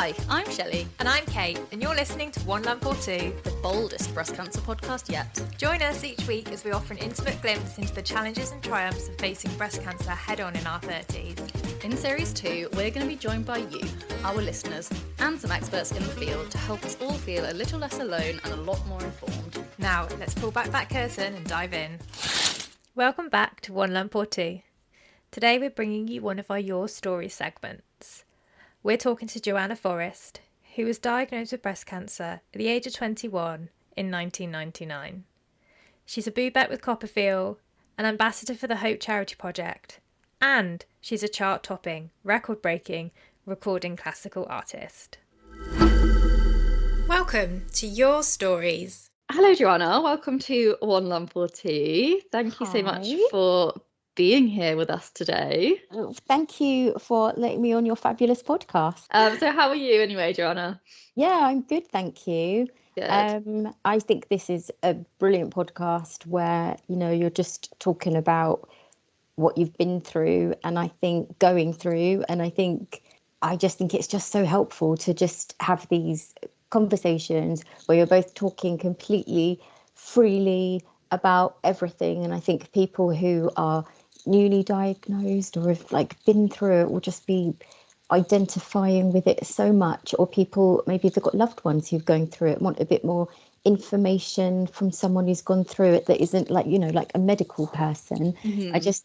Hi, I'm Shelley. And I'm Kate, and you're listening to One Lump or Two, The boldest breast cancer podcast yet. Join us each week as we offer an intimate glimpse into the challenges and triumphs of facing breast cancer head-on in our 30s. In Series 2, we're going to be joined by you, our listeners, and some experts in the field to help us all feel a little less alone and a lot more informed. Now, let's pull back that curtain and dive in. Welcome back to One Lump or Two. Today we're bringing you one of our Your Story segments. We're talking to Joanna Forrest, who was diagnosed with breast cancer at the age of 21 in 1999. She's a boob-bet with Copperfield, an ambassador for the Hope Charity Project, and she's a chart-topping, record-breaking recording classical artist. Welcome to Your Stories. Hello, Joanna. Welcome to One Lump or Two. Thank you so much for being here with us today. Thank you for letting me on your fabulous podcast. So how are you anyway, Joanna? Yeah, I'm good, thank you. Good. I think this is a brilliant podcast where, you're just talking about what you've been through and I think going through. And I just think it's just so helpful to just have these conversations where you're both talking completely freely about everything. And I think people who are newly diagnosed or have been through it will just be identifying with it so much, or people maybe they've got loved ones who've going through it, want a bit more information from someone who's gone through it that isn't like a medical person. Mm-hmm. I just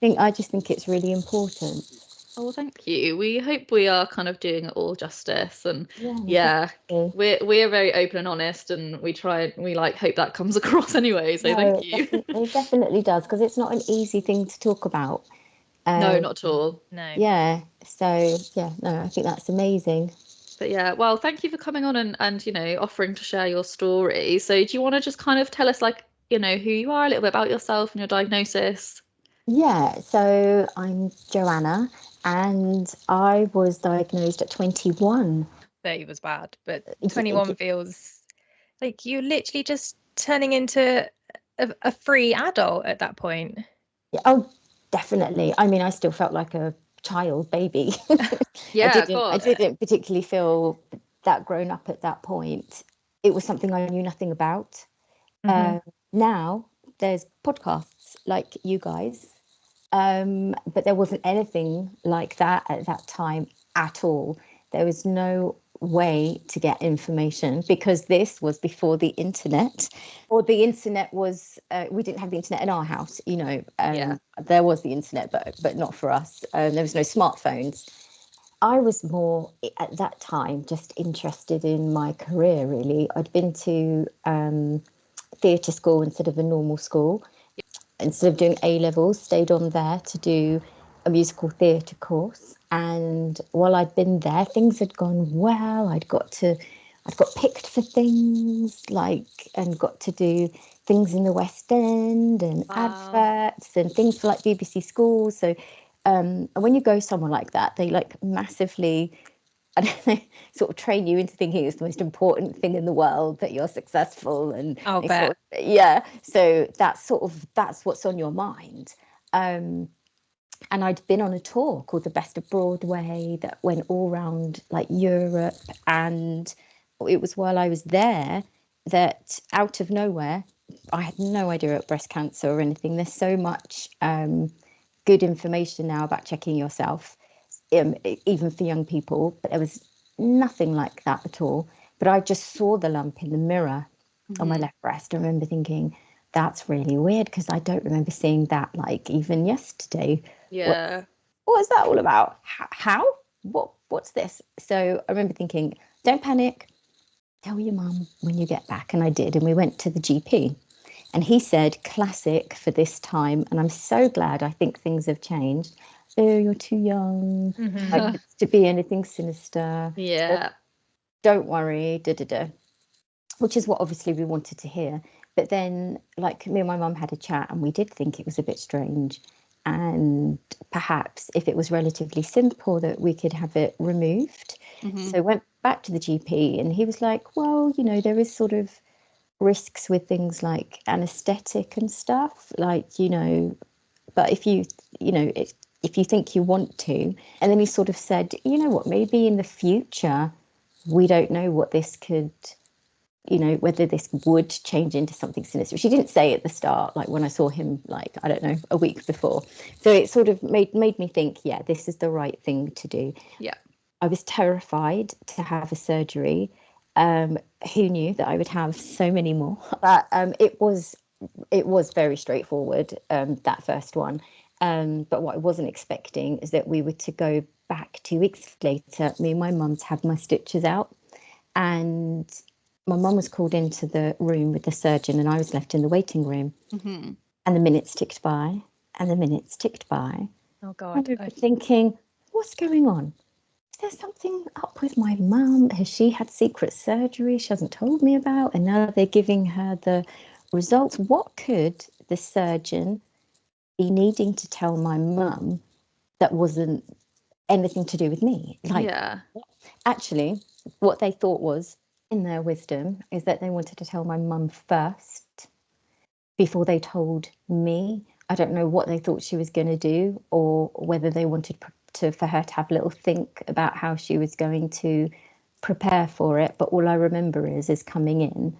think it's really important. Oh, thank you. We hope we are kind of doing it all justice, and we're very open and honest, and we hope that comes across anyway. So thank you. It definitely does, because it's not an easy thing to talk about. No, not at all. No. Yeah. So I think that's amazing. But yeah, well, thank you for coming on and offering to share your story. So do you want to just kind of tell us who you are, a little bit about yourself and your diagnosis? Yeah. So I'm Joanna. And I was diagnosed at 21. 30 was bad, but 21 feels like you're literally just turning into a free adult at that point. Oh, definitely. I mean, I still felt like a child baby. Yeah, I didn't particularly feel that grown up at that point. It was something I knew nothing about. Mm-hmm. Now there's podcasts like you guys. But there wasn't anything like that at that time at all. There was no way to get information because this was before the internet, or the internet was, we didn't have the internet in our house, There was the internet, but not for us. There was no smartphones. I was more at that time just interested in my career, really. I'd been to theatre school instead of a normal school. Instead of doing A-levels, stayed on there to do a musical theatre course. And while I'd been there, things had gone well. I'd got picked for things and got to do things in the West End and adverts and things for BBC schools. So and when you go somewhere like that, they massively, I don't know, sort of train you into thinking it's the most important thing in the world, that you're successful. And I'll bet. So that's what's on your mind. And I'd been on a tour called The Best of Broadway that went all around Europe. And it was while I was there that out of nowhere, I had no idea about breast cancer or anything. There's so much good information now about checking yourself. Even for young people, but there was nothing like that at all. But I just saw the lump in the mirror on my left breast. I remember thinking, that's really weird, because I don't remember seeing that even yesterday. Yeah. What is that all about? How? What's this? So I remember thinking, don't panic. Tell your mum when you get back. And I did. And we went to the GP. And he said, classic for this time. And I'm so glad. I think things have changed. Oh, you're too young to be anything sinister. Yeah. So don't worry, which is what obviously we wanted to hear. But then, me and my mum had a chat, and we did think it was a bit strange. And perhaps if it was relatively simple, that we could have it removed. Mm-hmm. So went back to the GP, and he was like, well, there is sort of risks with things like anaesthetic and stuff, but if you think you want to. And then he sort of said, you know what, maybe in the future we don't know what this could, whether this would change into something sinister. She didn't say at the start, like when I saw him, like, I don't know, a week before. So it sort of made me think, yeah, this is the right thing to do. Yeah. I was terrified to have a surgery. Who knew that I would have so many more? But it was very straightforward, that first one. But what I wasn't expecting is that we were to go back 2 weeks later. Me and my mum to have my stitches out, and my mum was called into the room with the surgeon, and I was left in the waiting room. Mm-hmm. And the minutes ticked by, and the minutes ticked by. Oh God! I was thinking, what's going on? Is there something up with my mum? Has she had secret surgery she hasn't told me about? And now they're giving her the results. What could the surgeon be needing to tell my mum that wasn't anything to do with me? Like, yeah. Actually, what they thought was, in their wisdom, is that they wanted to tell my mum first before they told me. I don't know what they thought she was going to do, or whether they wanted for her to have a little think about how she was going to prepare for it. But all I remember is coming in,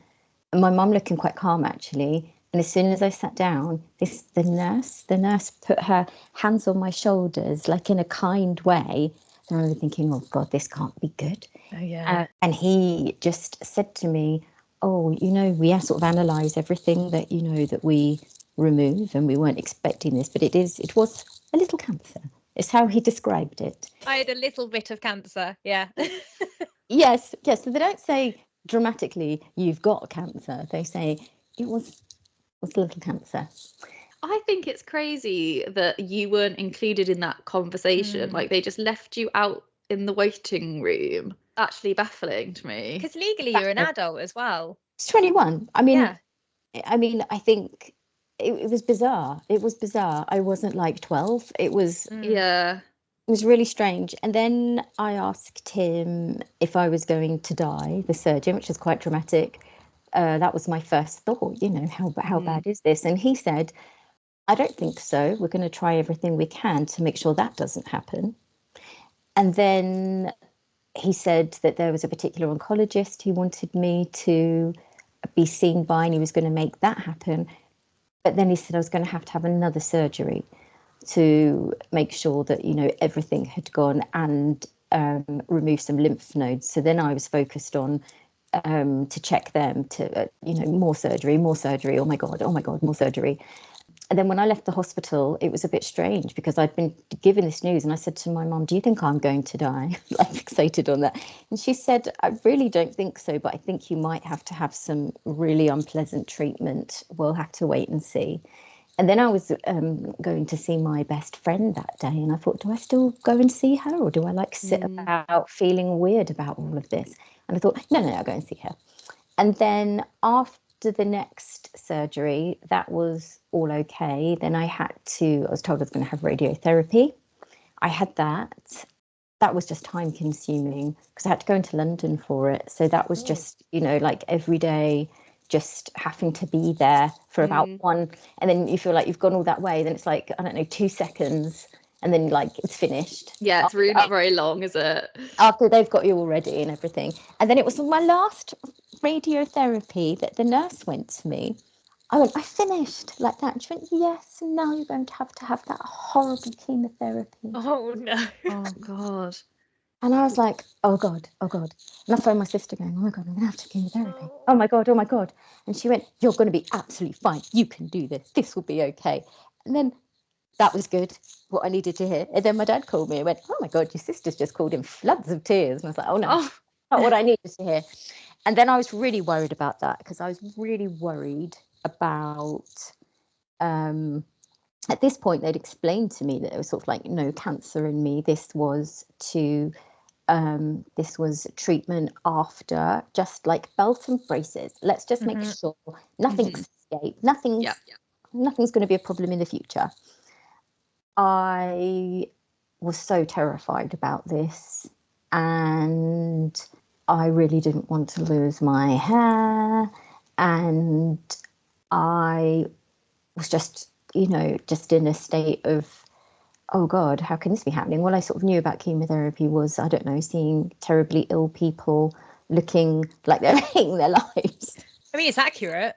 and my mum looking quite calm actually. And as soon as I sat down, the nurse put her hands on my shoulders, like in a kind way. And I was thinking, oh God, this can't be good. Oh yeah. And he just said to me, oh, we sort of analyse everything that, that we remove, and we weren't expecting this, but it was a little cancer. It's how he described it. I had a little bit of cancer. Yeah. Yes. So they don't say dramatically, you've got cancer. They say it was a little cancer. I think it's crazy that you weren't included in that conversation. Like, they just left you out in the waiting room. Actually baffling to me. Because legally you're an adult as well. It's 21. I mean, Yeah. I think it was bizarre. It was bizarre. I wasn't like 12. It was Yeah. It was really strange. And then I asked him if I was going to die, the surgeon, which was quite dramatic. That was my first thought, how bad is this? And he said, I don't think so. We're going to try everything we can to make sure that doesn't happen. And then he said that there was a particular oncologist he wanted me to be seen by, and he was going to make that happen. But then he said I was going to have another surgery to make sure that, everything had gone, and remove some lymph nodes. So then I was focused on to check them, to, more surgery. Oh my God, more surgery. And then when I left the hospital, it was a bit strange because I'd been given this news, and I said to my mum, do you think I'm going to die? Like, fixated on that. And she said, I really don't think so, but I think you might have to have some really unpleasant treatment. We'll have to wait and see. And then I was going to see my best friend that day, and I thought, do I still go and see her, or do I sit about feeling weird about all of this? And I thought, no, I'll go and see her. And then after the next surgery, that was all okay. Then I was told I was going to have radiotherapy. I had that. That was just time consuming because I had to go into London for it. So that was just, like every day, just having to be there for about one. And then you feel like you've gone all that way. Then it's like, I don't know, 2 seconds. And then it's finished. Yeah, it's really not very long, is it? After they've got you all ready and everything. And then it was my last radiotherapy that the nurse went to me. I finished like that. And she went, yes, and now you're going to have that horrible chemotherapy. Oh, no. Oh, God. And I was like, oh, God. And I phoned my sister going, oh, my God, I'm going to have to chemotherapy. Oh, my God. And she went, you're going to be absolutely fine. You can do this. This will be okay. And then that was good, what I needed to hear. And then my dad called me and went, oh, my God, your sister's just called in floods of tears. And I was like, oh, no, not what I needed to hear. And then I was really worried about that because I was really worried about, at this point, they'd explained to me that there was sort of like no cancer in me. This was treatment after, just like belt and braces. Let's just make sure nothing's escaped, nothing's going to be a problem in the future. I was so terrified about this, and I really didn't want to lose my hair, and I was just in a state of oh God, how can this be happening? What I sort of knew about chemotherapy was, I don't know, seeing terribly ill people looking like they're hating their lives. I mean, it's accurate.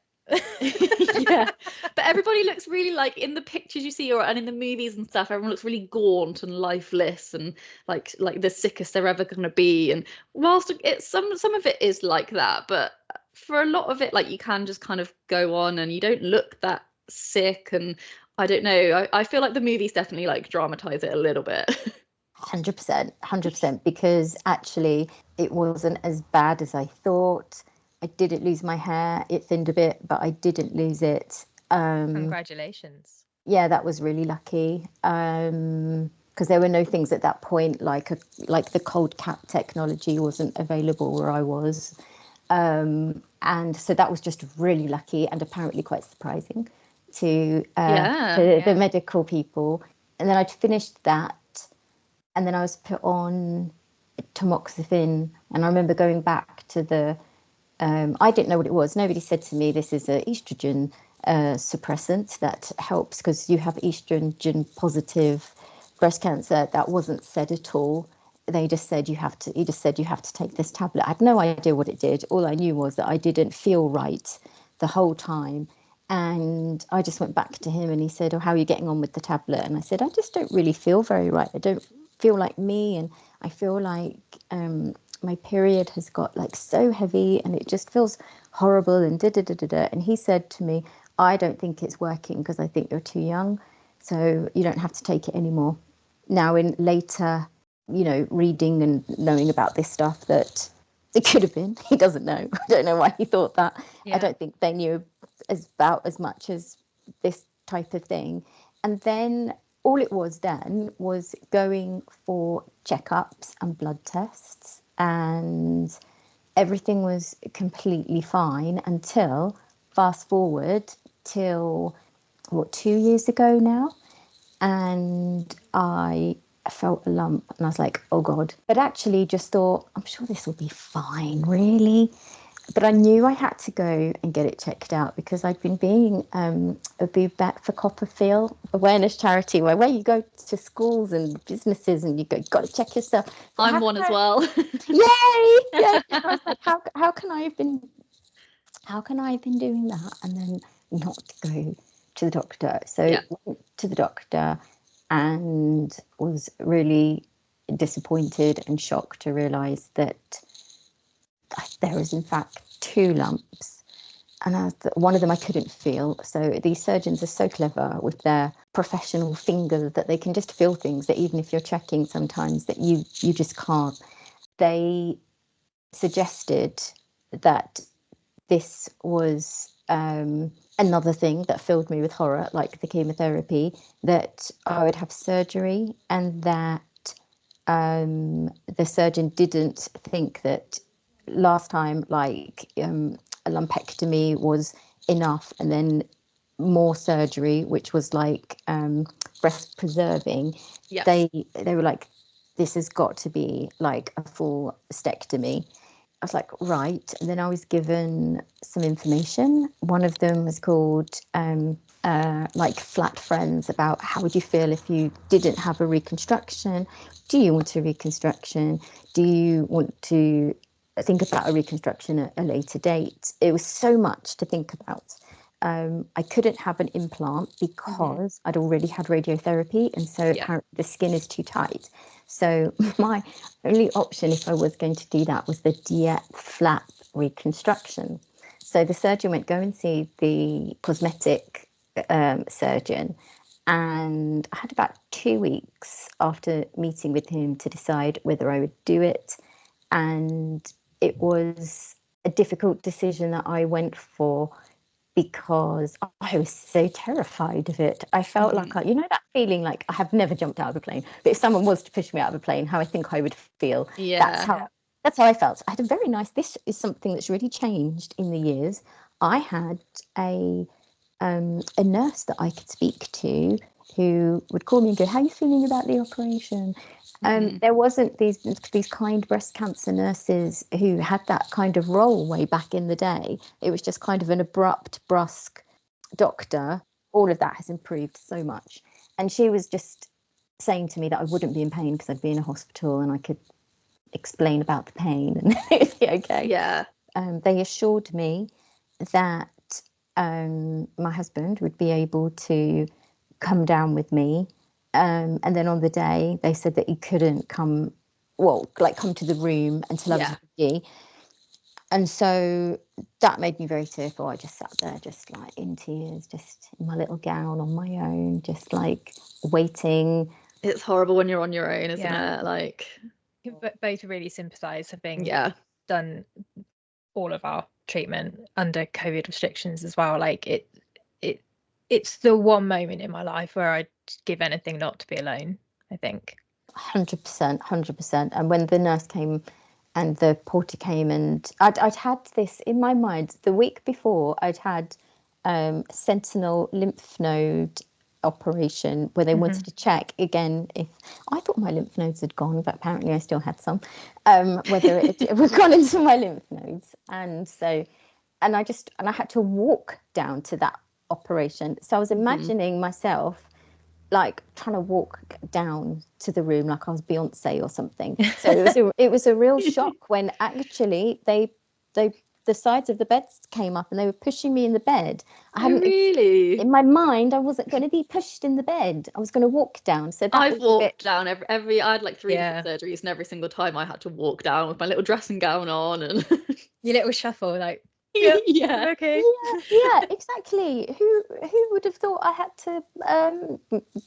Yeah, but everybody looks really, like, in the pictures you see and in the movies and stuff, everyone looks really gaunt and lifeless and like the sickest they're ever going to be. And whilst it's some of it is like that, but for a lot of it, like, you can just kind of go on and you don't look that sick. And I don't know, I feel like the movies definitely like dramatize it a little bit. 100%, because actually it wasn't as bad as I thought. I didn't lose my hair. It thinned a bit, but I didn't lose it. Congratulations. Yeah, that was really lucky. Because there were no things at that point, like the cold cap technology wasn't available where I was. And so that was just really lucky and apparently quite surprising to the medical people. And then I'd finished that, and then I was put on tamoxifen. And I remember going back to the I didn't know what it was. Nobody said to me, this is an estrogen suppressant that helps because you have estrogen positive breast cancer. That wasn't said at all. They just said you have to take this tablet. I had no idea what it did. All I knew was that I didn't feel right the whole time. And I just went back to him and he said, oh, how are you getting on with the tablet? And I said, I just don't really feel very right. I don't feel like me. And I feel like my period has got like so heavy and it just feels horrible and da. And he said to me, I don't think it's working because I think you're too young, so you don't have to take it anymore. Now, in later, reading and knowing about this stuff, that it could have been, he doesn't know. I don't know why he thought that. I don't think they knew about as much as this type of thing. And then all it was then was going for checkups and blood tests, and everything was completely fine until fast forward till 2 years ago now, and I felt a lump and I was like, oh God. But actually just thought, I'm sure this will be fine, really. But I knew I had to go and get it checked out because I'd been being a boob back for Copperfield awareness charity where you go to schools and businesses and you've got to check yourself. So I'm one as well. Yay! Yeah. I was like, how can I have been doing that and then not go to the doctor? So went to the doctor and was really disappointed and shocked to realise that there was in fact 2 lumps, and one of them I couldn't feel. So these surgeons are so clever with their professional fingers that they can just feel things that even if you're checking sometimes that you just can't. They suggested that this was another thing that filled me with horror, like the chemotherapy, that I would have surgery, and that the surgeon didn't think that last time, like a lumpectomy was enough, and then more surgery, which was like breast preserving. They were like, this has got to be like a full mastectomy. I was like, right. And then I was given some information. One of them was called like Flat Friends, about how would you feel if you didn't have a reconstruction? Do you want a reconstruction? Do you want to think about a reconstruction at a later date? It was so much to think about. I couldn't have an implant because I'd already had radiotherapy, and so apparently the skin is too tight. So my only option, if I was going to do that, was the DIEP flap reconstruction. So the surgeon went, go and see the cosmetic surgeon, and I had about 2 weeks after meeting with him to decide whether I would do it. And it was a difficult decision that I went for, because I was so terrified of it. I felt like, that feeling like I have never jumped out of a plane, but if someone was to push me out of a plane, how I think I would feel. That's how I felt. I had a very nice, this is something that's really changed in the years. I had a nurse that I could speak to who would call me and go, how are you feeling about the operation? There wasn't these kind breast cancer nurses who had that kind of role way back in the day. It was just kind of an abrupt, brusque doctor. All of that has improved so much. And she was just saying to me that I wouldn't be in pain because I'd be in a hospital and I could explain about the pain and it'd be okay. Yeah. They assured me that my husband would be able to come down with me. And then on the day, they said that he couldn't come to the room until I was ready. And so that made me very tearful. I just sat there, just like in tears, just in my little gown on my own, just like waiting. It's horrible when you're on your own, isn't it? Like, both really sympathise, having done all of our treatment under COVID restrictions as well. Like it's the one moment in my life where I'd give anything not to be alone, I think. 100%. And when the nurse came and the porter came, and I'd had this in my mind the week before. I'd had sentinel lymph node operation where they wanted to check again if I thought my lymph nodes had gone, but apparently I still had some, whether it was gone into my lymph nodes. And so, and I had to walk down to that operation. So I was imagining myself like trying to walk down to the room like I was Beyonce or something. So it was a real shock when actually the sides of the beds came up and they were pushing me in the bed. Really? In my mind, I wasn't going to be pushed in the bed. I was going to walk down. So I've walked down every. I had like 3 different surgeries, and every single time I had to walk down with my little dressing gown on and your little shuffle, like yeah, okay, yeah, exactly. Who would have thought I had to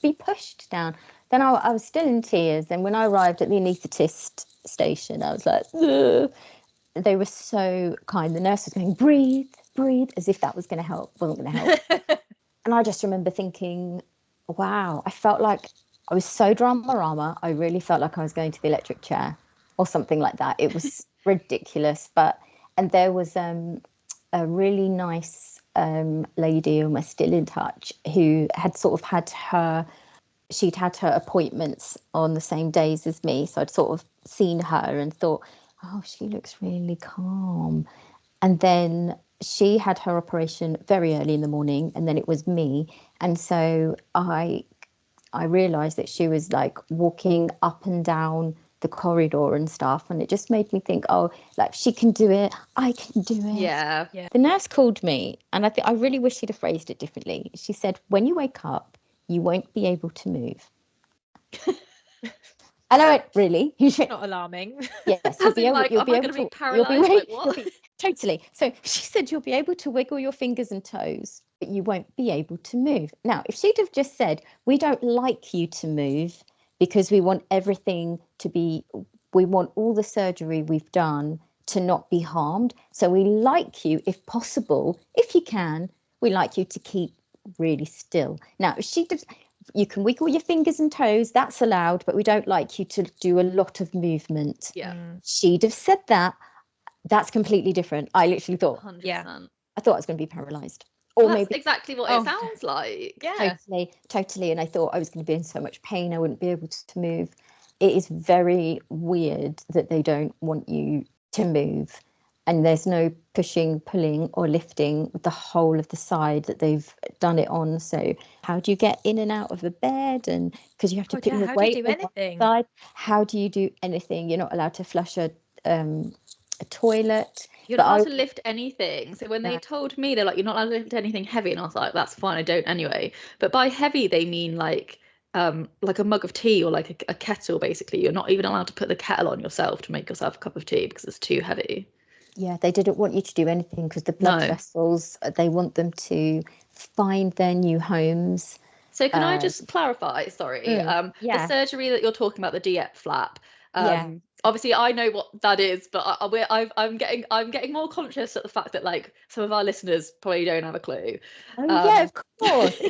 be pushed down? Then I was still in tears. And when I arrived at the anaesthetist station, I was like, ugh. They were so kind. The nurse was going, breathe, as if that was going to help. Wasn't going to help. And I just remember thinking, wow, I felt like I was so drama. I really felt like I was going to the electric chair or something like that. It was ridiculous. And there was a really nice lady whom I'm still in touch, who had sort of she'd had her appointments on the same days as me. So I'd sort of seen her and thought, oh, she looks really calm. And then she had her operation very early in the morning, and then it was me. And so I realised that she was like walking up and down the corridor and stuff, and it just made me think, oh, like she can do it, I can do it. Yeah. The nurse called me, and I really wish she'd have phrased it differently. She said, when you wake up, you won't be able to move. And I went, really? Not alarming. Yes, you'll be able to be paralysed. Totally. So she said you'll be able to wiggle your fingers and toes, but you won't be able to move. Now, if she'd have just said, we don't like you to move because we want we want all the surgery we've done to not be harmed. So we like you, if possible, if you can, we like you to keep really still. Now, if she'd have, you can wiggle your fingers and toes, that's allowed, but we don't like you to do a lot of movement. Yeah. She'd have said that. That's completely different. I literally thought, 100%. I thought I was going to be paralysed. Or that's maybe exactly what it sounds like. Yeah. Totally. And I thought I was going to be in so much pain, I wouldn't be able to move. It is very weird that they don't want you to move. And there's no pushing, pulling or lifting with the whole of the side that they've done it on. So how do you get in and out of the bed? And because you have to put your weight on the side. How do you do anything? You're not allowed to flush a toilet. You're not allowed to lift anything. So when they told me, they're like, you're not allowed to lift anything heavy. And I was like, that's fine, I don't anyway. But by heavy, they mean like a mug of tea or like a kettle, basically. You're not even allowed to put the kettle on yourself to make yourself a cup of tea because it's too heavy. Yeah, they didn't want you to do anything because the blood vessels, they want them to find their new homes. So can I just clarify, sorry, the surgery that you're talking about, the DIEP flap, obviously I know what that is, but I'm getting more conscious at the fact that like some of our listeners probably don't have a clue. Oh yeah, of course.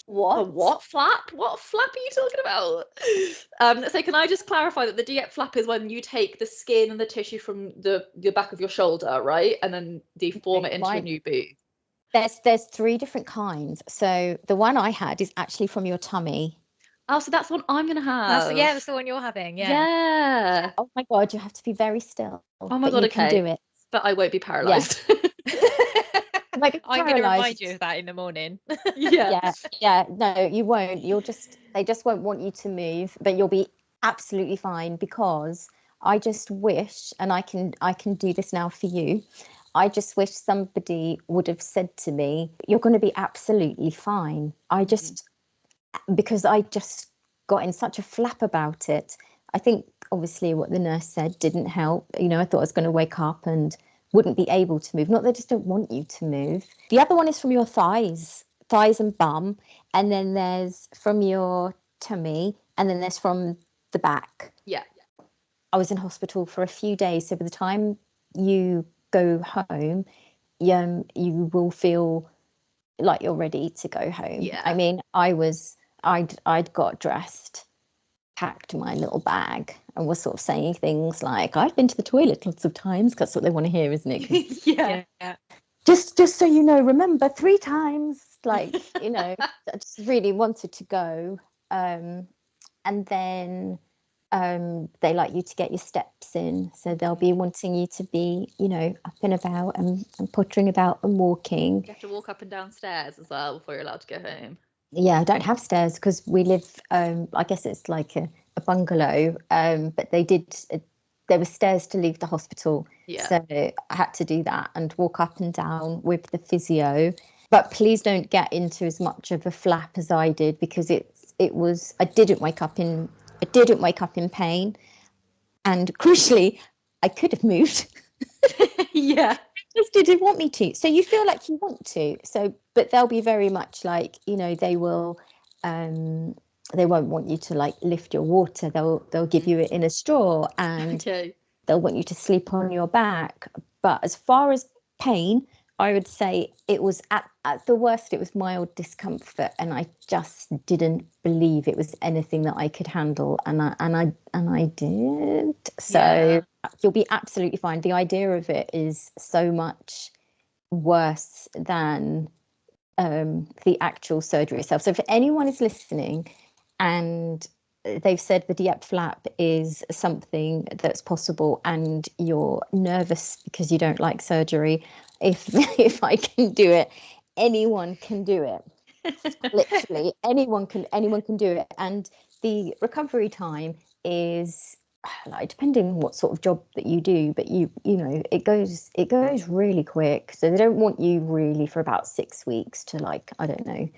What flap? What flap are you talking about? So can I just clarify that the DIEP flap is when you take the skin and the tissue from the back of your shoulder, right, and then deform it into a new boob? There's 3 different kinds. So the one I had is actually from your tummy. Oh, so that's the one I'm going to have. That's the one you're having. Yeah. Oh my God, you have to be very still. Oh my God, okay. Can do it. But I won't be paralysed. Yeah. like I'm going to remind paralyzed. you of that in the morning. Yeah, no, you won't. They just won't want you to move, but you'll be absolutely fine, because I just wish, and I can do this now for you. I just wish somebody would have said to me, "You're going to be absolutely fine." Because I just got in such a flap about it. I think obviously what the nurse said didn't help. I thought I was going to wake up and wouldn't be able to move. Not, they just don't want you to move. The other one is from your thighs and bum, and then there's from your tummy, and then there's from the back. Yeah. I was in hospital for a few days, so by the time you go home, you will feel like you're ready to go home. Yeah. I mean, I'd got dressed, packed my little bag, and was sort of saying things like, "I've been to the toilet lots of times." 'Cause that's what they want to hear, isn't it? 'Cause Yeah. just so you know, remember 3 times. Like, I just really wanted to go. And then they like you to get your steps in, so they'll be wanting you to be, up and about and pottering about and walking. You have to walk up and down stairs as well before you're allowed to go home. Yeah, I don't have stairs because we live, I guess it's like a bungalow, but there were stairs to leave the hospital. Yeah. So I had to do that and walk up and down with the physio. But please don't get into as much of a flap as I did, because I didn't wake up in pain. And crucially, I could have moved. Yeah. Just didn't want me to. So you feel like you want to. So, but they'll be very much like, they will, they won't want you to like lift your water. They'll give you it in a straw, and they'll want you to sleep on your back. But as far as pain, I would say it was at the worst, it was mild discomfort, and I just didn't believe it was anything that I could handle, and I did. So you'll be absolutely fine. The idea of it is so much worse than the actual surgery itself. So if anyone is listening and they've said the DIEP flap is something that's possible, and you're nervous because you don't like surgery, if I can do it, anyone can do it. Literally, anyone can do it. And the recovery time is like, depending on what sort of job that you do, but it goes really quick. So they don't want you really for about 6 weeks to, like, I don't know,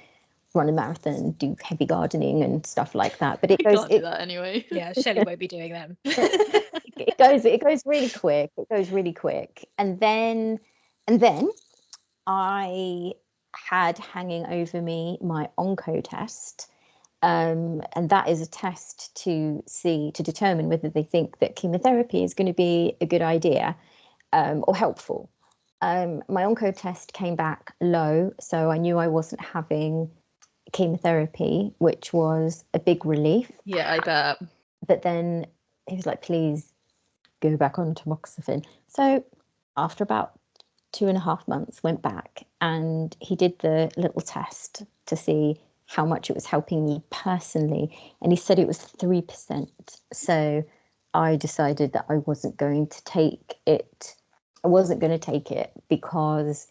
run a marathon, do heavy gardening and stuff like that. But it goes. Can't do that anyway. Yeah, Shelley won't be doing them. It goes really quick. It goes really quick, and then I had hanging over me my onco test, and that is a test to determine whether they think that chemotherapy is going to be a good idea or helpful. My onco test came back low, so I knew I wasn't having chemotherapy, which was a big relief. Yeah, I bet. But then he was like, "Please go back on tamoxifen." So after about 2.5 months, went back, and he did the little test to see how much it was helping me personally, and he said it was 3%. So I decided that I wasn't going to take it. Because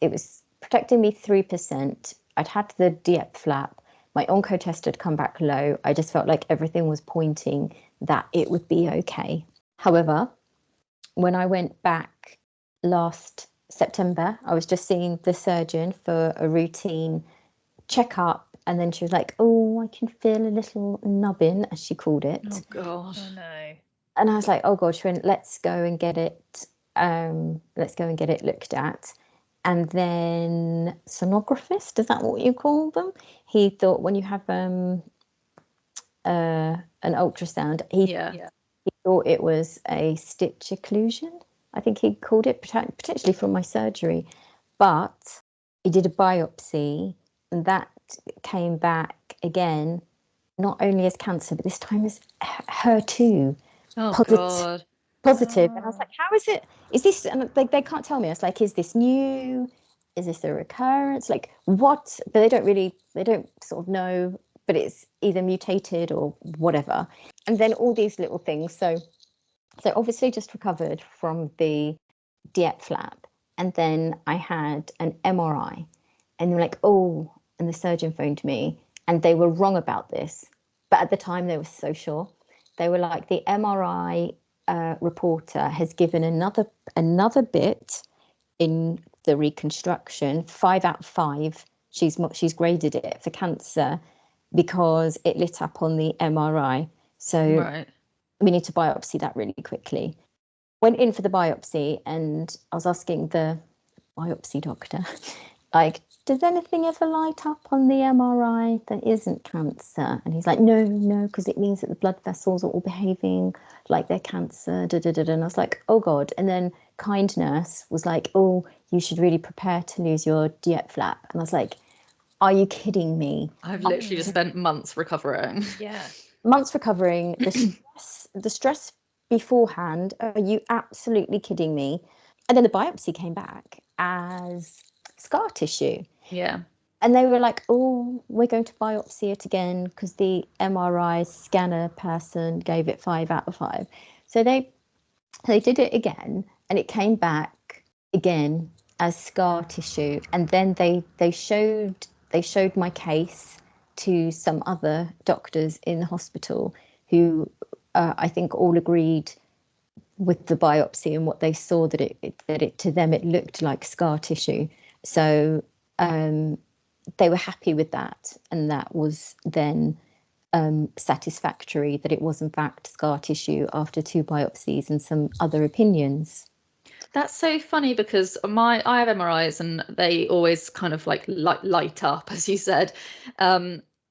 it was protecting me 3%. I'd had the DIEP flap. My onco test had come back low. I just felt like everything was pointing that it would be okay. However, when I went back last September, I was just seeing the surgeon for a routine checkup, and then she was like, "Oh, I can feel a little nubbin," as she called it. Oh God. Oh no. And I was like, "Oh God," she went, let's go and get it looked at." And then sonographist, is that what you call them? He thought when you have an ultrasound, he thought it was a stitch occlusion. I think he called it, potentially from my surgery. But he did a biopsy, and that came back again, not only as cancer, but this time as HER2. Oh God. Positive. And I was like, how is it? Is this, and they can't tell me. I was like, is this new? Is this a recurrence? Like, what? But they don't sort of know, but it's either mutated or whatever. And then all these little things. So obviously just recovered from the DIEP flap. And then I had an MRI, and they were like, oh, and the surgeon phoned me, and they were wrong about this. But at the time, they were so sure. They were like, the MRI reporter has given another bit in the reconstruction, 5 out of 5. She's graded it for cancer because it lit up on the MRI. So Right. we need to biopsy that really quickly. Went in for the biopsy, and I was asking the biopsy doctor, like, does anything ever light up on the MRI that isn't cancer? And he's like, no, because it means that the blood vessels are all behaving like they're cancer. Da, da, da, da. And I was like, oh God. And then kind nurse was like, oh, you should really prepare to lose your diet flap. And I was like, are you kidding me? I've literally just spent months recovering. Yeah. Months recovering, the stress beforehand. Are you absolutely kidding me? And then the biopsy came back as scar tissue. Yeah. And they were like, oh, we're going to biopsy it again because the MRI scanner person gave it 5 out of 5. So they did it again, and it came back again as scar tissue. And then they showed my case to some other doctors in the hospital who I think all agreed with the biopsy and what they saw, that it to them it looked like scar tissue. So they were happy with that, and that was then satisfactory that it was in fact scar tissue after 2 biopsies and some other opinions. That's so funny because I have MRIs and they always kind of like light up, as you said.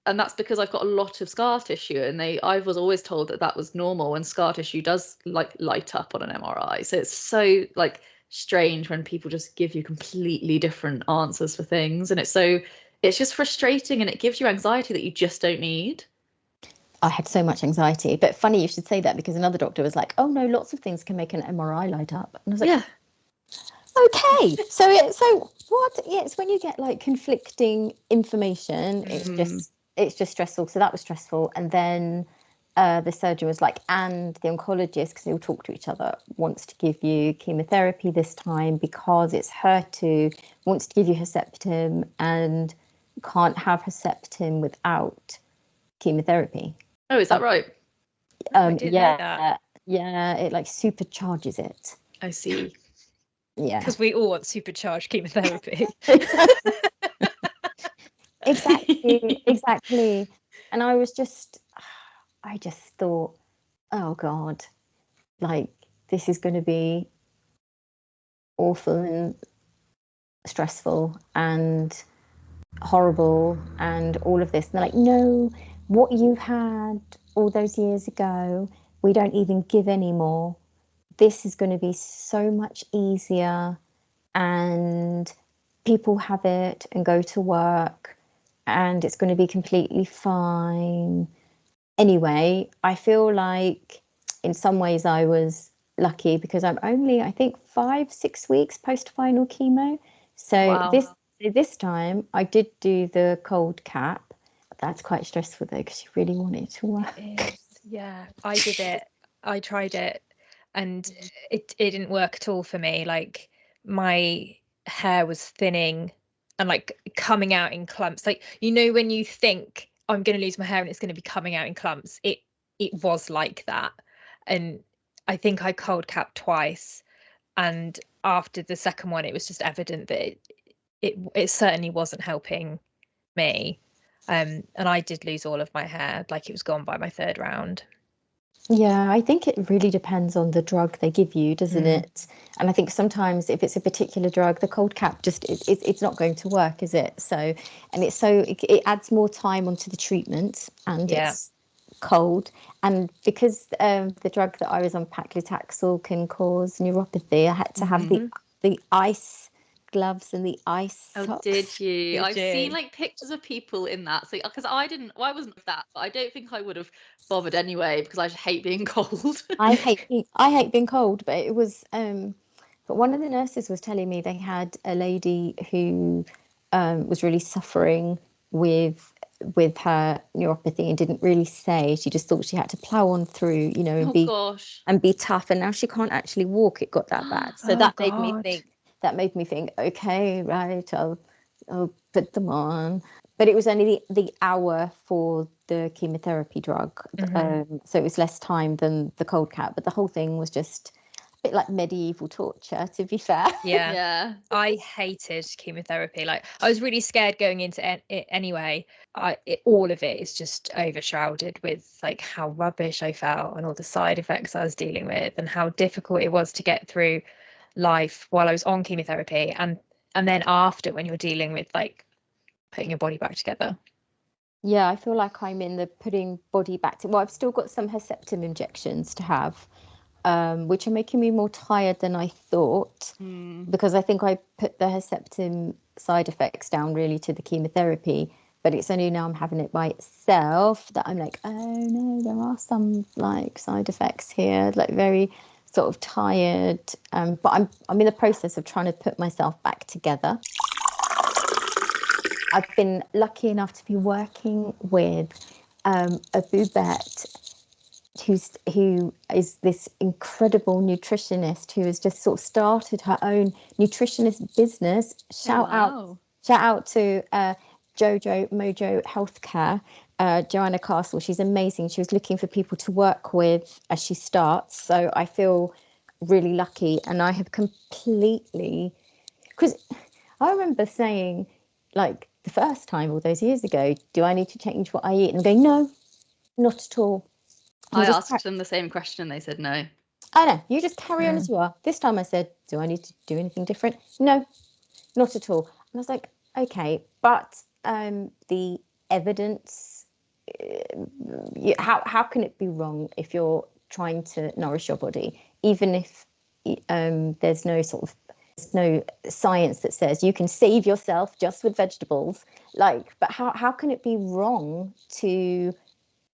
And that's because I've got a lot of scar tissue, and I was always told that was normal, and scar tissue does like light up on an MRI. So it's so like strange when people just give you completely different answers for things, and it's just frustrating, and it gives you anxiety that you just don't need. I had so much anxiety, but funny you should say that, because another doctor was like, oh no, lots of things can make an MRI light up. And I was like, Yeah. Okay, so what? Yeah, it's when you get like conflicting information. It's just stressful. So that was stressful. And then the surgeon was like, and the oncologist, because they all talk to each other, wants to give you chemotherapy this time because it's HER2, wants to give you Herceptin, and can't have Herceptin without chemotherapy. Oh, is that right? I didn't know that. Yeah, it like supercharges it. I see. Yeah, Because we all want supercharged chemotherapy. Exactly. And I just thought, oh God, like this is going to be awful and stressful and horrible and all of this. And they're like, no, what you had all those years ago, we don't even give anymore. This is going to be so much easier, and people have it and go to work, and it's going to be completely fine. Anyway, I feel like in some ways I was lucky because I'm only, I think, 5-6 weeks post-final chemo. So Wow. this time I did do the cold cap. That's quite stressful though, because you really want it to work. Yeah, I did it. I tried it, and it didn't work at all for me. Like my hair was thinning and like coming out in clumps. Like, you know, when you think I'm going to lose my hair and it's going to be coming out in clumps, it was like that. And I think I cold capped twice, and after the second one it was just evident that it certainly wasn't helping me. And I did lose all of my hair. Like, it was gone by my 3rd round. Yeah, I think it really depends on the drug they give you, doesn't it? And I think sometimes if it's a particular drug, the cold cap just it's not going to work, is it? So, and it adds more time onto the treatment, and it's cold. And because the drug that I was on, paclitaxel, can cause neuropathy, I had to have the ice gloves and the ice Oh, socks. did you? Did I've you? seen like pictures of people in that. So, because I wasn't with that, but I don't think I would have bothered anyway because I just hate being cold. I hate being cold, but it was but one of the nurses was telling me they had a lady who was really suffering with her neuropathy and didn't really say. She just thought she had to plow on through, you know, Oh gosh. and be tough, and now she can't actually walk. It got that bad. So Oh, that made me God. think that made me think, okay, right, I'll put them on. But it was only the hour for the chemotherapy drug. So it was less time than the cold cap. But the whole thing was just a bit like medieval torture, to be fair. Yeah. I hated chemotherapy. Like, I was really scared going into it anyway. All of it is just overshrouded with like how rubbish I felt and all the side effects I was dealing with and how difficult it was to get through life while I was on chemotherapy and then after, when you're dealing with like putting your body back together. Yeah, I feel like I'm in the putting body back to. Well, I've still got some Herceptin injections to have, which are making me more tired than I thought, because I think I put the Herceptin side effects down really to the chemotherapy. But it's only now I'm having it by itself that I'm like, oh no, there are some like side effects here, like very sort of tired. But I'm in the process of trying to put myself back together. I've been lucky enough to be working with a bubette who is this incredible nutritionist who has just sort of started her own nutritionist business. Shout out to Jojo Mojo Healthcare, Joanna Castle. She's amazing. She was looking for people to work with as she starts. So I feel really lucky, and I have completely, because I remember saying, like, the first time all those years ago, do I need to change what I eat? And going, no, not at all. I asked them the same question and they said no. I know, you just carry on as you are. This time I said, do I need to do anything different? No, not at all. And I was like, okay, but the evidence, how can it be wrong if you're trying to nourish your body, even if there's no science that says you can save yourself just with vegetables, like, but how can it be wrong to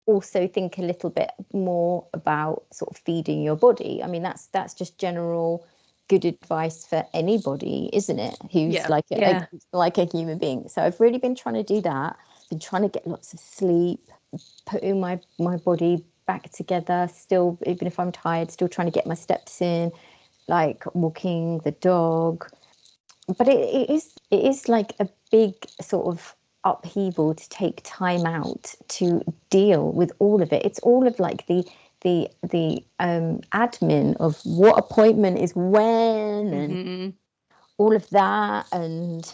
also think a little bit more about sort of feeding your body? I mean, that's just general good advice for anybody, isn't it, who's like a human being. So I've really been trying to do that, been trying to get lots of sleep, putting my body back together, still, even if I'm tired, still trying to get my steps in, like walking the dog. But it is like a big sort of upheaval to take time out to deal with all of it. It's all of like the admin of what appointment is when and all of that, and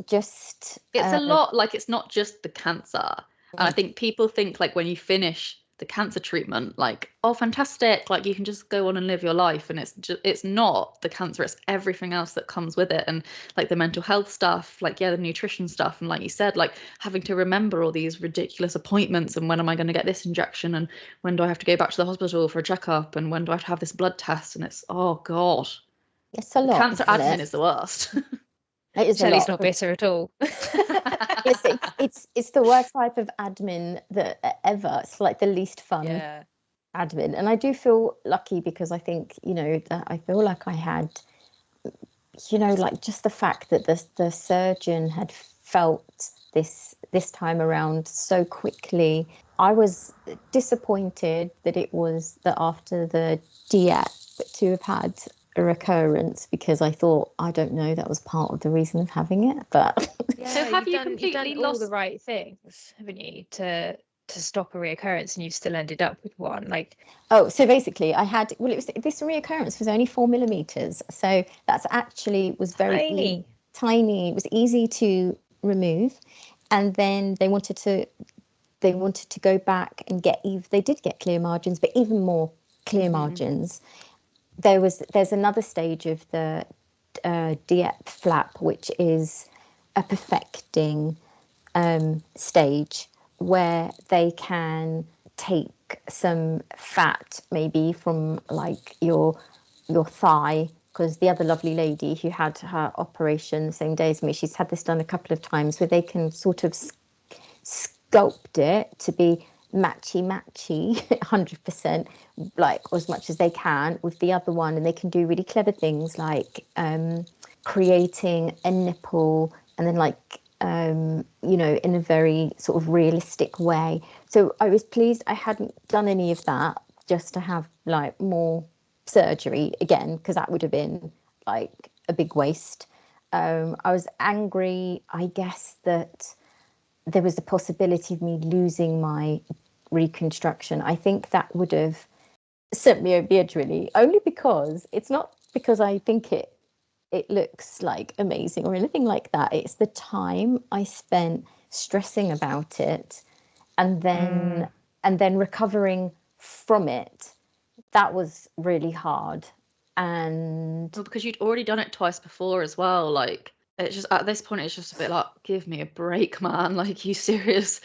just it's a lot. Like, it's not just the cancer, and I think people think like when you finish the cancer treatment, like, oh, fantastic, like you can just go on and live your life, and it's not the cancer, it's everything else that comes with it, and like the mental health stuff, like the nutrition stuff, and like you said, like having to remember all these ridiculous appointments, and when am I going to get this injection, and when do I have to go back to the hospital for a checkup, and when do I have to have this blood test, and it's, oh god, it's a lot. Cancer admin is the worst. It is. Shelley's not bitter at all. It's the worst type of admin that ever. It's like the least fun admin. And I do feel lucky because I think, that I feel like I had, like just the fact that the surgeon had felt this time around so quickly. I was disappointed that after the DIEP to have had a recurrence, because I thought, I don't know, that was part of the reason of having it. But so have you completely you've done lost all the right things, haven't you, to stop a reoccurrence, and you've still ended up with one? Like, so basically I had, this reoccurrence was only 4 millimeters, so that's actually was very tiny. It was easy to remove, and then they wanted to go back and they did get clear margins, but even more clear margins. There's another stage of the DIEP flap, which is a perfecting stage, where they can take some fat maybe from like your thigh, because the other lovely lady who had her operation the same day as me, she's had this done a couple of times, where they can sort of sculpt it to be matchy 100%, like as much as they can with the other one, and they can do really clever things like creating a nipple, and then like in a very sort of realistic way. So I was pleased I hadn't done any of that, just to have like more surgery again, because that would have been like a big waste. I was angry, I guess, that there was the possibility of me losing my reconstruction. I think that would have sent me over the edge, really, only because it's not because I think it looks like amazing or anything like that. It's the time I spent stressing about it and then recovering from it. That was really hard. And well, because you'd already done it twice before as well, like it's just at this point it's just a bit like, give me a break, man, like, you serious?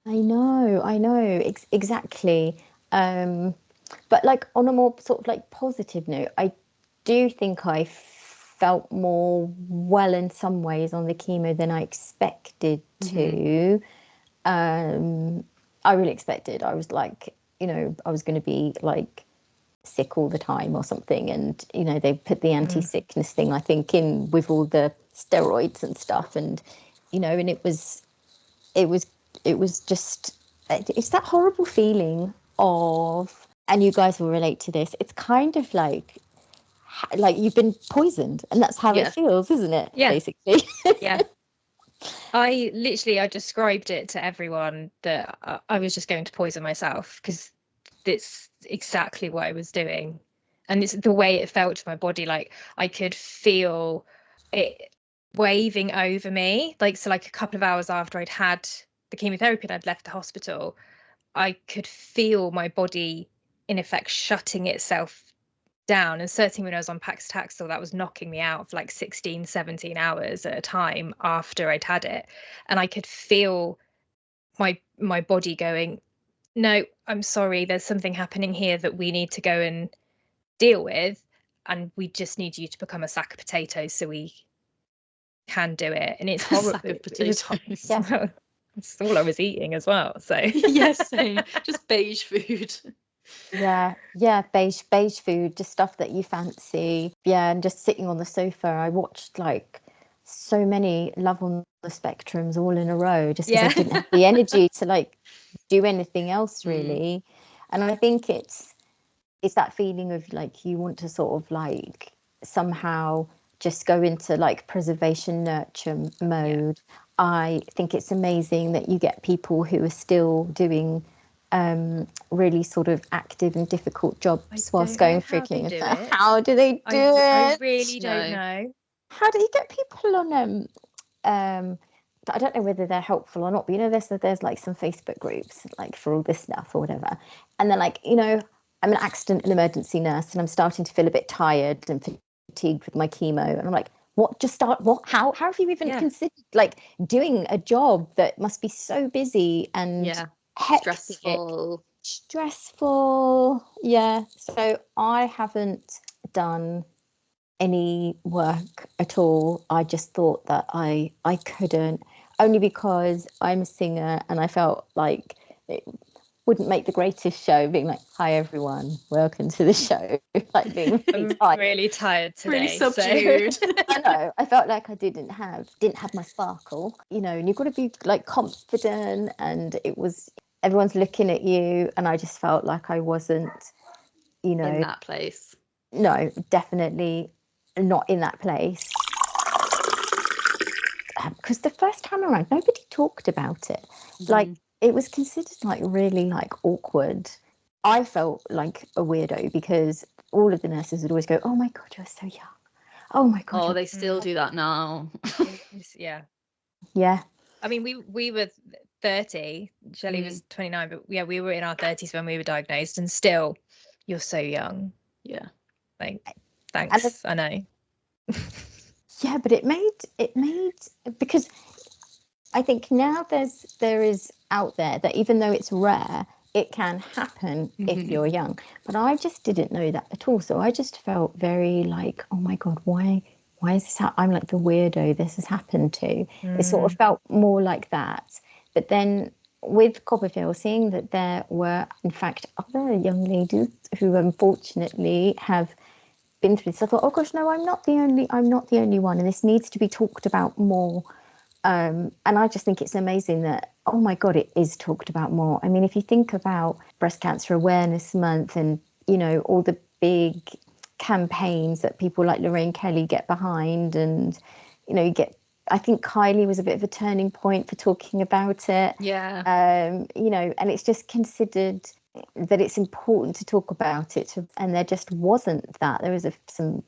I know, exactly. But like on a more sort of like positive note, I do think I felt more well in some ways on the chemo than I expected to. I really expected. I was like, I was going to be like sick all the time or something, and they put the anti-sickness thing, I think, in with all the steroids and stuff, and and it was just, it's that horrible feeling of, and you guys will relate to this, it's kind of like you've been poisoned, and that's how it feels, isn't it? Yeah, basically. Yeah. I described it to everyone that I was just going to poison myself, because it's exactly what I was doing. And it's the way it felt to my body. Like I could feel it waving over me. Like, so like a couple of hours after I'd had the chemotherapy and I'd left the hospital, I could feel my body in effect shutting itself down. And certainly when I was on paclitaxel, that was knocking me out for like 16, 17 hours at a time after I'd had it. And I could feel my body going, no, I'm sorry, there's something happening here that we need to go and deal with, and we just need you to become a sack of potatoes so we can do it. And it's horrible. Sack of potatoes. Yeah. That's all I was eating as well. So yes, same. Just beige food. Yeah, beige food, just stuff that you fancy. Yeah, and just sitting on the sofa. I watched like so many Love on the Spectrums all in a row, just because I didn't have the energy to like do anything else really. And I think it's that feeling of like you want to sort of like somehow just go into like preservation nurture mode. I think it's amazing that you get people who are still doing really sort of active and difficult jobs whilst going through chemotherapy. How do they do it? I really don't know. How do you get people on I don't know whether they're helpful or not, but there's like some Facebook groups like for all this stuff or whatever, and they're like, I'm an accident and emergency nurse and I'm starting to feel a bit tired and fatigued with my chemo, and I'm like, how have you even considered like doing a job that must be so busy and hectic, stressful. So I haven't done any work at all. I just thought that I couldn't, only because I'm a singer and I felt like it wouldn't make the greatest show being like, hi everyone, welcome to the show. Like being really tired today, really subdued. So. I know, I felt like I didn't have my sparkle, and you've got to be like confident, and everyone's looking at you, and I just felt like I wasn't, in that place. No, definitely not in that place. Because the first time around, nobody talked about it. Like, it was considered like really like awkward. I felt like a weirdo because all of the nurses would always go, oh my God, you're so young. Oh my God. Oh, they still do that now. Yeah. I mean, we were 30. Shelley was 29, but yeah, we were in our 30s when we were diagnosed, and still, you're so young. Yeah. Like, thanks. I know. Yeah, but it made because I think now there is out there that even though it's rare, it can happen if you're young. But I just didn't know that at all. So I just felt very like, oh my God, why is this I'm like the weirdo this has happened to. It sort of felt more like that. But then with Copperfield, seeing that there were in fact other young ladies who unfortunately have been through this, I thought, oh gosh, no, I'm not the only one, and this needs to be talked about more. And I just think it's amazing that, oh my God, it is talked about more. I mean, if you think about Breast Cancer Awareness Month and, all the big campaigns that people like Lorraine Kelly get behind, and you get, I think Kylie was a bit of a turning point for talking about it. Yeah. And it's just considered that it's important to talk about it, and there just wasn't that. There was some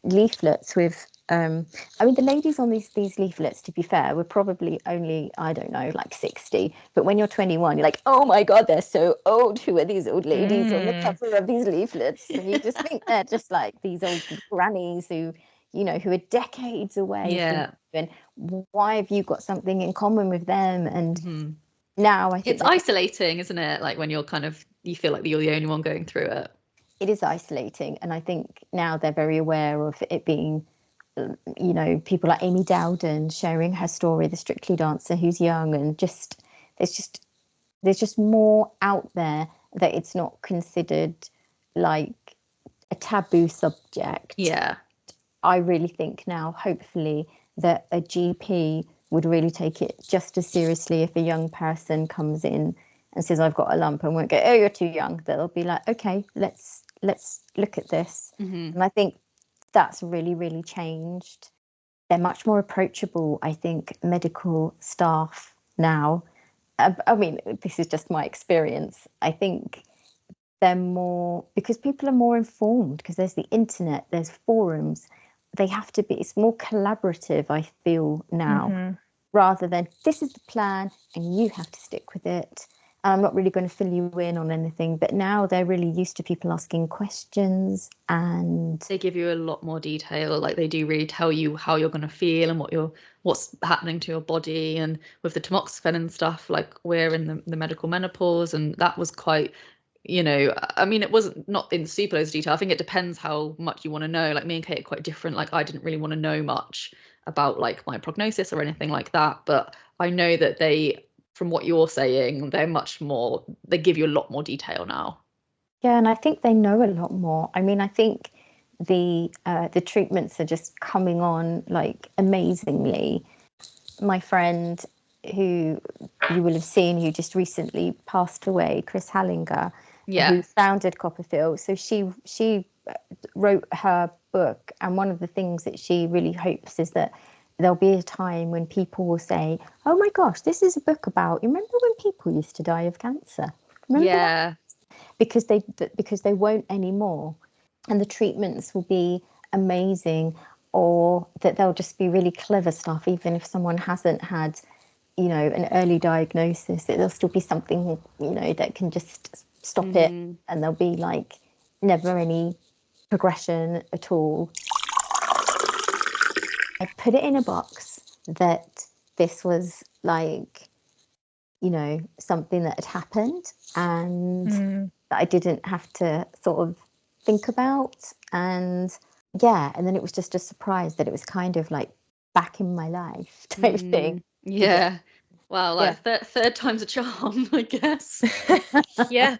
leaflets with the ladies on these leaflets, to be fair, were probably only, I don't know, like 60. But when you're 21, you're like, oh my God, they're so old. Who are these old ladies on the cover of these leaflets? And you just think they're just like these old grannies who are decades away from you. And why have you got something in common with them? And now I think it's isolating, isn't it? Like when you're you feel like you're the only one going through it. It is isolating. And I think now they're very aware of it being, people like Amy Dowden sharing her story, the Strictly dancer who's young, and there's just more out there, that it's not considered like a taboo subject. Yeah. I really think now, hopefully, that a GP would really take it just as seriously if a young person comes in and says, I've got a lump, and won't go, oh, you're too young. They'll be like, okay, let's look at this. And I think that's really, really changed. They're much more approachable, I think, medical staff now. I mean, this is just my experience. I think they're more, because people are more informed, because there's the internet, there's forums. They have to be, it's more collaborative, I feel now, rather than this is the plan and you have to stick with it. I'm not really going to fill you in on anything. But now they're really used to people asking questions, and they give you a lot more detail. Like they do really tell you how you're going to feel and what's happening to your body. And with the tamoxifen and stuff, like we're in the medical menopause, and that was quite, I mean, it wasn't not in super loads of detail. I think it depends how much you want to know. Like me and Kate are quite different. Like I didn't really want to know much about like my prognosis or anything like that. But I know that from what you're saying, they're much more, they give you a lot more detail now. Yeah, and I think they know a lot more. I mean, I think the treatments are just coming on like amazingly. My friend who you will have seen, who just recently passed away, Chris Hallinger, who founded Copperfield. So she wrote her book, and one of the things that she really hopes is that there'll be a time when people will say, oh my gosh, this is a book about, you remember when people used to die of cancer? Remember that? Because they won't anymore. And the treatments will be amazing, or that they'll just be really clever stuff, even if someone hasn't had, an early diagnosis, that there'll still be something, that can just stop it, and there'll be like never any progression at all. I put it in a box that this was like, something that had happened, and that I didn't have to sort of think about. And and then it was just a surprise that it was kind of like back in my life type thing. Yeah. Wow, like third time's a charm, I guess. Yeah.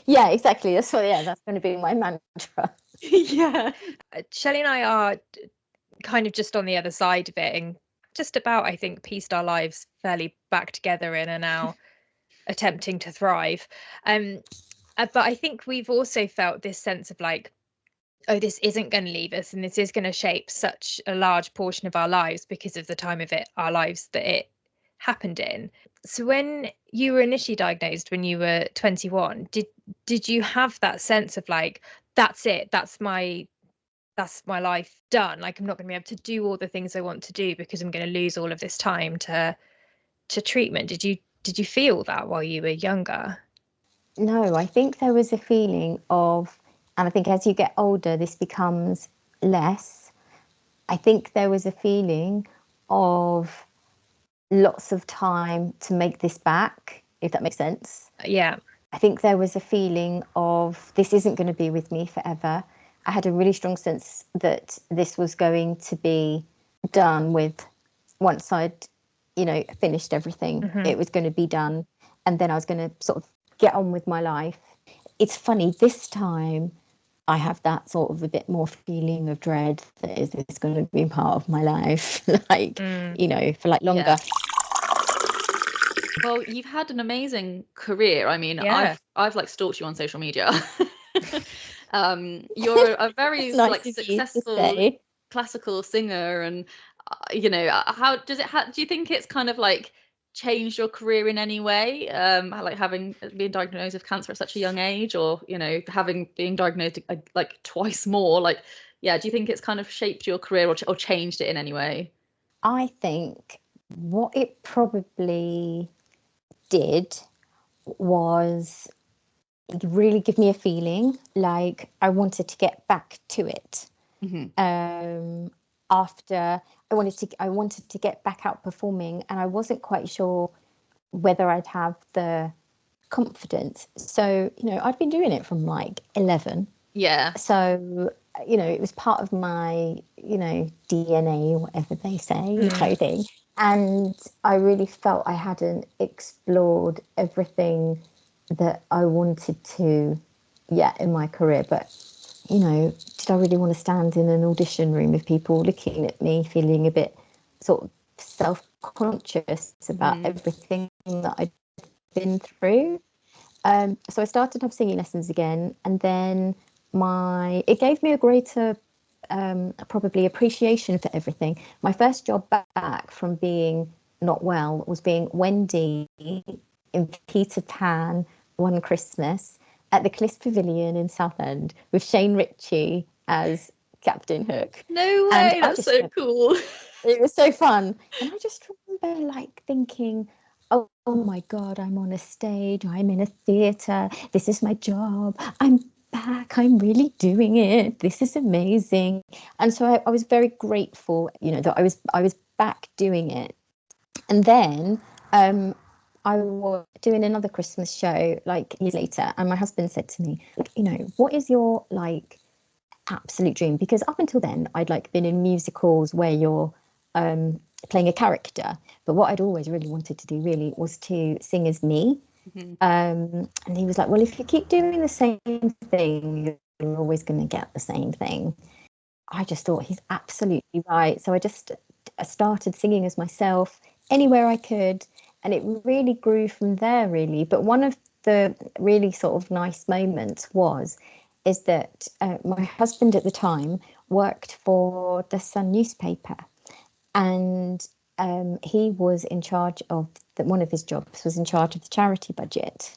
Yeah, exactly. That's going to be my mantra. Yeah. Shelley and I are kind of just on the other side of it, and just about, I think, pieced our lives fairly back together and are now attempting to thrive. But I think we've also felt this sense of like, oh, this isn't going to leave us, and this is going to shape such a large portion of our lives because of the time of our lives that it happened in. So when you were initially diagnosed when you were 21, did you have that sense of like, that's it, that's my life done, like I'm not going to be able to do all the things I want to do because I'm going to lose all of this time to treatment? Did you feel that while you were younger? No, I think there was a feeling of, and I think as you get older this becomes less, I think there was a feeling of lots of time to make this back, if that makes sense. Yeah. I think there was a feeling of, this isn't going to be with me forever. I had a really strong sense that this was going to be done with once I'd, finished everything. It was going to be done. And then I was going to sort of get on with my life. It's funny, this time I have that sort of a bit more feeling of dread that is this going to be part of my life, like, for like longer. Yeah. Well, you've had an amazing career. I mean, I've like stalked you on social media. You're a very Nice like of you to successful say. classical singer, and how does it? Do you think it's kind of like changed your career in any way? Like having been diagnosed with cancer at such a young age, or having being diagnosed like twice more, like yeah, do you think it's kind of shaped your career or changed it in any way? I think what it probably did was really give me a feeling like I wanted to get back to it. After I wanted to get back out performing, and I wasn't quite sure whether I'd have the confidence. So, I'd been doing it from like 11. Yeah. So, it was part of my, DNA, whatever they say, type thing. And I really felt I hadn't explored everything that I wanted to yet in my career. But, did I really want to stand in an audition room with people looking at me, feeling a bit sort of self-conscious about everything that I'd been through? So I started to have singing lessons again, and then it gave me a greater probably appreciation for everything. My first job back from being not well was being Wendy in Peter Pan one Christmas at the Cliff Pavilion in Southend with Shane Ritchie as Captain Hook. No way, that's so cool. It was so fun. And I just remember like thinking, oh my God, I'm on a stage, I'm in a theatre, this is my job, I'm back, I'm really doing it, this is amazing. And so I was very grateful, that I was back doing it. And then I was doing another Christmas show like years later, and my husband said to me, what is your like absolute dream? Because up until then I'd like been in musicals where you're playing a character, but what I'd always really wanted to do really was to sing as me. And he was like, well, if you keep doing the same thing, you're always going to get the same thing. I just thought he's absolutely right. So I started singing as myself anywhere I could, and it really grew from there really. But one of the really sort of nice moments is that my husband at the time worked for the Sun newspaper, and he was in charge of one of his jobs was in charge of the charity budget.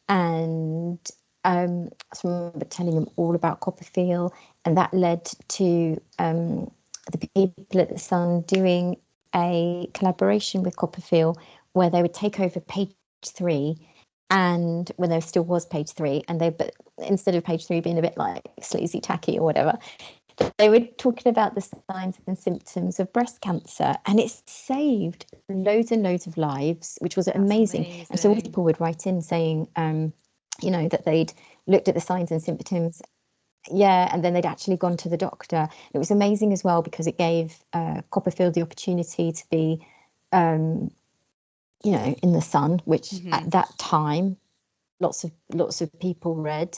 And so I remember telling him all about Copperfield, and that led to the people at the Sun doing a collaboration with Copperfield where they would take over page 3, and when there still was page 3, but instead of page 3 being a bit like sleazy tacky or whatever, they were talking about the signs and symptoms of breast cancer, and it saved loads and loads of lives, which was amazing. And so people would write in saying, that they'd looked at the signs and symptoms, and then they'd actually gone to the doctor. It was amazing as well because it gave Copperfield the opportunity to be, in the Sun, which at that time, lots of people read.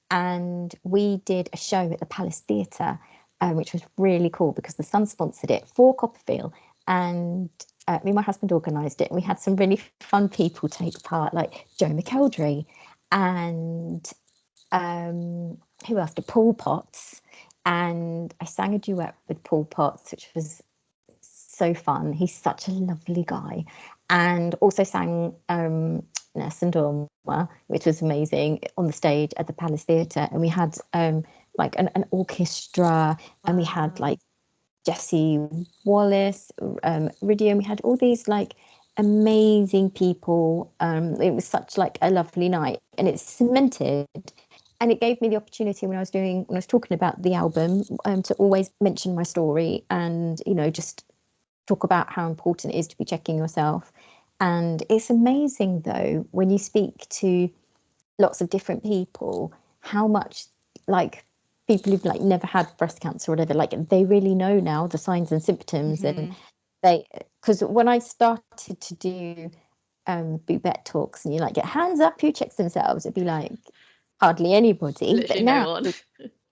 And we did a show at the Palace Theatre, which was really cool because the Sun sponsored it for Copperfield, and me and my husband organised it. And we had some really fun people take part, like Joe McElderry, and who else? Paul Potts, and I sang a duet with Paul Potts, which was so fun. He's such a lovely guy, and also sang Nessun Dorma, which was amazing, on the stage at the Palace Theatre. And we had like an orchestra, and we had like Jesse Wallace, Ridio, and we had all these like amazing people. It was such like a lovely night, and it cemented. And it gave me the opportunity when I was talking about the album, to always mention my story, and just talk about how important it is to be checking yourself. And it's amazing though when you speak to lots of different people how much like people who've like never had breast cancer or whatever, like they really know now the signs and symptoms. And because when I started to do Boubette talks, and you like get hands up who checks themselves, it'd be like hardly anybody. Literally but now no one.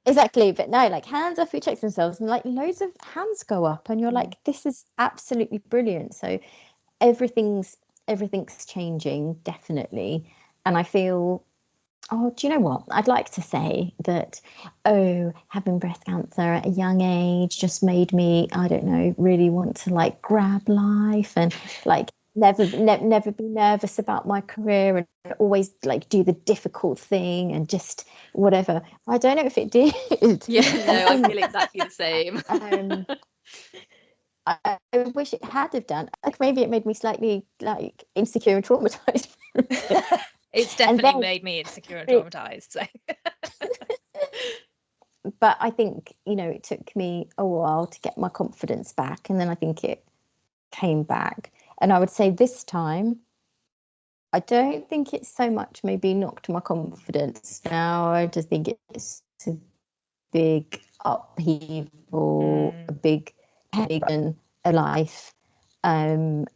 Exactly, but no, like hands up who checks themselves, and like loads of hands go up, and you're like, this is absolutely brilliant. So everything's changing, definitely. And I feel Oh, do you know what? I'd like to say that, having breast cancer at a young age just made me, I don't know, really want to like grab life and like never be nervous about my career and always like do the difficult thing and just whatever. I don't know if it did. Yeah, no, I feel exactly the same. I wish it had have done. Like maybe it made me slightly like insecure and traumatized. It's definitely made me insecure and traumatized. So. But I think, it took me a while to get my confidence back. And then I think it came back. And I would say this time, I don't think it's so much maybe knocked my confidence now. I just think it's a big upheaval, a big in a life. I'm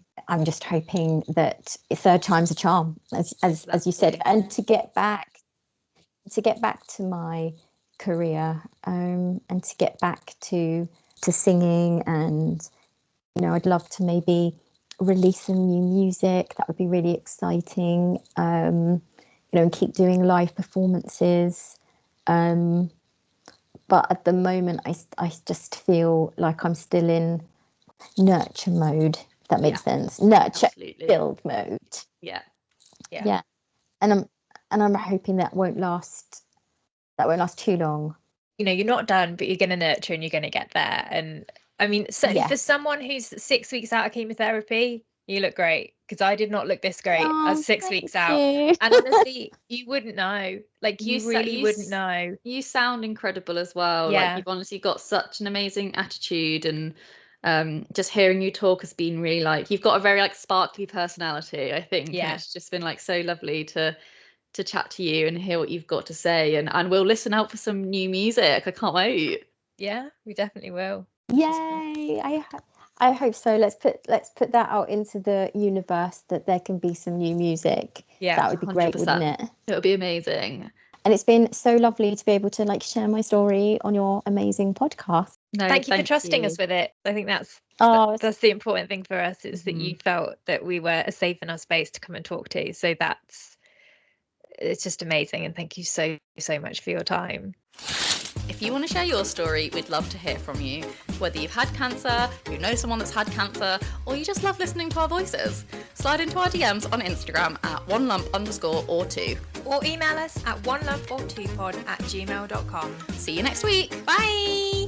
just hoping that third time's a charm, as you said, and to get back to my career, and to get back to singing, and I'd love to maybe release some new music. That would be really exciting. And keep doing live performances. But at the moment, I just feel like I'm still in nurture mode. If that makes sense. Nurture build mode. Yeah. And I'm hoping that won't last too long. You're not done, but you're going to nurture and you're going to get there. And I mean, certainly for someone who's 6 weeks out of chemotherapy, you look great, because I did not look this great. I was 6 weeks out. And honestly, you wouldn't know. Like, you really wouldn't know. You sound incredible as well. Yeah. Like, you've honestly got such an amazing attitude, and just hearing you talk has been really like, you've got a very like sparkly personality, I think. Yeah. And it's just been like so lovely to chat to you and hear what you've got to say, and we'll listen out for some new music. I can't wait. Yeah, we definitely will. Yay! I hope so. Let's put that out into the universe, that there can be some new music. Yeah, that would be 100%. Great, wouldn't it? It would be amazing. And it's been so lovely to be able to like share my story on your amazing podcast. No, thank you for trusting us with it. I think that's the important thing for us, is that you felt that we were a safe enough space to come and talk to. So it's just amazing, and thank you so much for your time. If you want to share your story, we'd love to hear from you. Whether you've had cancer, you know someone that's had cancer, or you just love listening to our voices, slide into our DMs on Instagram at onelump_or2. Or email us at onelumportwopod@gmail.com. See you next week. Bye!